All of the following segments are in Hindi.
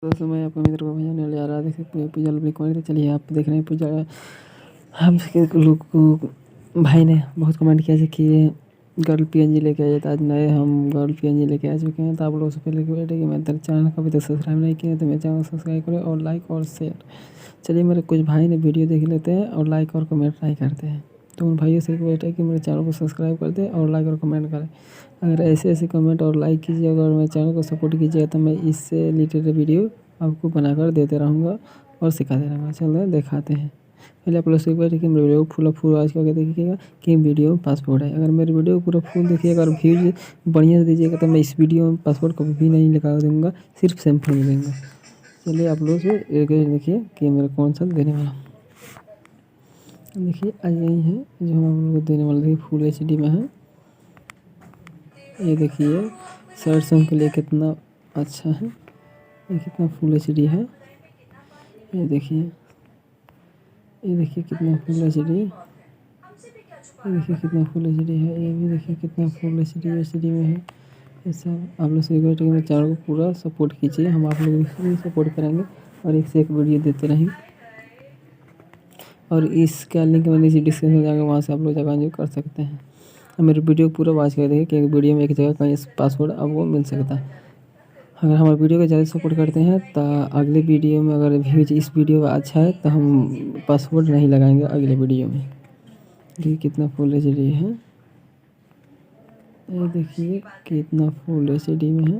दोस्तों मैं आपको मित्र को भैया ने आ रहा देख सकते हैं पूजा लंबी कौन। चलिए आप देख रहे हैं पूजा। हम लोग को भाई ने बहुत कमेंट किया कि गर्ल पीएनजी लेके आइए, तो आज नए हम गर्ल पीएनजी लेके आ चुके हैं। तो आप लोगों से पहले बैठे कि मेरे चैनल को अभी तक सब्सक्राइब नहीं किया तो मेरे चैनल को सब्सक्राइब करें और लाइक और शेयर। चलिए मेरे कुछ भाई ने वीडियो देख लेते हैं और लाइक और कमेंट नहीं करते हैं, तो उन भाइयों से बैठे कि मेरे चैनल को सब्सक्राइब कर दें और लाइक और कमेंट करें। अगर ऐसे कमेंट और लाइक कीजिए, अगर मेरे चैनल को सपोर्ट कीजिएगा तो मैं इससे रिलेटेड वीडियो आपको बनाकर देते रहूँगा और सिखाते रहूँगा। चलो दिखाते हैं। पहले आप लोग से बैठे कि मेरे वीडियो को फुल वॉच करके देखिएगा कि वीडियो में पासवर्ड है। अगर मेरे वीडियो को पूरा फुल देखिएगा और व्यूज बढ़िया से दीजिएगा तो मैं इस वीडियो में पासवर्ड कभी भी नहीं लगा दूँगा, सिर्फ सैंपल में दूँगा। चलिए आप लोग से एक देखिए कि मेरा कौन सा देने वाला। देखिए आज यही है जो हम आप लोग को देने वाला। देखिए फुल HD में है। ये देखिए सर्च सॉन्ग के लिए कितना अच्छा है, ये कितना फुल HD है। ये देखिए कितना फुल HD, ये देखिए कितना फुल HD है। ये भी देखिए कितना फुल HD में है। ये सब आप लोग से रिक्वेस्ट है कि मेरे चैनल को पूरा सपोर्ट कीजिए, हम आप लोग भी सपोर्ट करेंगे और एक से एक वीडियो देते रहेंगे। और इसका लिंक मैंने नीचे डिस्क्रिप्शन में जाकर वहाँ से आप लोग जाकर कर सकते हैं। मेरे वीडियो पूरा वॉच कर देखिए कि वीडियो में एक जगह कहीं पासवर्ड आपको मिल सकता है। अगर हमारे वीडियो को ज़्यादा सपोर्ट करते हैं तो अगले वीडियो में अगर व्यूज इस वीडियो का अच्छा है तो हम पासवर्ड नहीं लगाएंगे अगले वीडियो में। देखिए कितना फुल HD है। ये देखिए कितना फुल HD में है।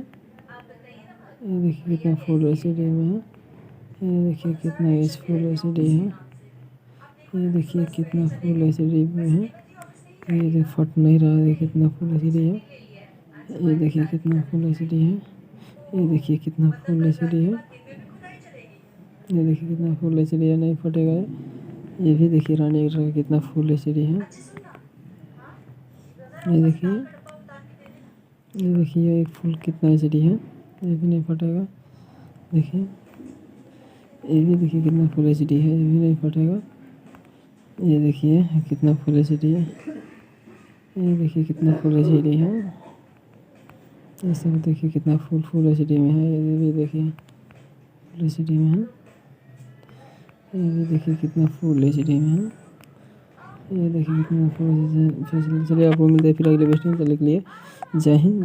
ये देखिए कितना फुल HD में है। ये देखिए कितना फुल HD है। ये देखिए कितना फुल HD में है। ये फट नहीं रहा है, कितना फुल HD है। ये देखिए कितना फुल HD है। ये देखिए कितना फुल HD है। ये देखिए कितना फुल HD है, नहीं फटेगा। ये भी देखिए रानी का कितना फुल HD है। ये देखिए एक फुल कितना HD है, ये भी नहीं फटेगा। देखिए ये भी देखिए कितना फुल HD है, ये भी नहीं फटेगा। ये देखिए कितना फुल HD है। ये देखिए कितना फुल HD है। ये सब देखिए कितना फुल HD में है। ये भी देखिए फुल HD में है। ये भी देखिए कितना फुल HD में है। ये देखिए कितना फुल। चलिए आपको मिलते हैं फिर अगले वीडियो में। चलने के लिए जय हिंद।